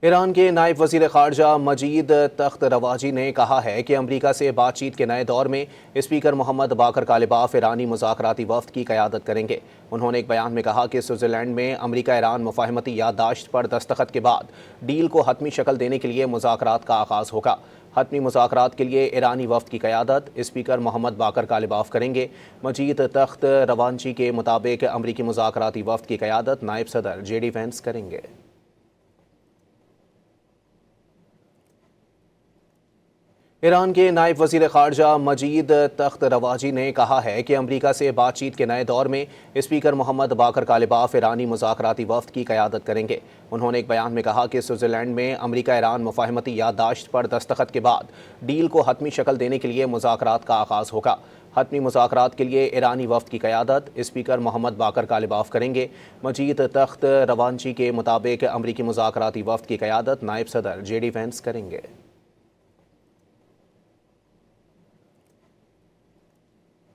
Iran के नायब वज़ीर ख़ारजा मजीद तख्त रवाजी ने कहा है कि अमरीका से बातचीत के नए दौर में स्पीकर मोहम्मद बाकर कालिबाफ ईरानी मुज़ाकराती वफ़द की क़यादत करेंगे। उन्होंने एक बयान में कहा कि स्विट्ज़रलैंड में अमरीका ईरान मुफ़ाहमती याददाश्त पर दस्तखत के बाद डील को हतमी शक्ल देने के लिए मुज़ाकरात का आगाज़ होगा। हतमी मुज़ाकरात के लिए ईरानी वफ़द की क़यादत स्पीकर मोहम्मद बाकर कालिबाफ करेंगे। मजीद तख्त रवांची के मुताबिक अमरीकी मुज़ाकराती वफ़द की क़यादत नायब सदर JD वेंस करेंगे। ईरान के नायब वज़ीर ख़ारजा मजीद तख्त रवाजी ने कहा है कि अमरीका से बातचीत के नए दौर में स्पीकर मोहम्मद बाकर कालिबाफ ईरानी मुज़ाकराती वफ़द की क़यादत करेंगे। उन्होंने एक बयान में कहा कि स्विट्ज़रलैंड में अमरीका ईरान मुफ़ाहमती याददाश्त पर दस्तखत के बाद डील को हतमी शक्ल देने के लिए मुज़ाकरात का आगाज़ होगा। हतमी मुज़ाकरात के लिए ईरानी वफ़द की क़यादत स्पीकर मोहम्मद बाकर कालिबाफ करेंगे। मजीद तख्त रवांची के मुताबिक अमरीकी मुज़ाकराती वफ़द की क़यादत नायब सदर JD वेंस करेंगे।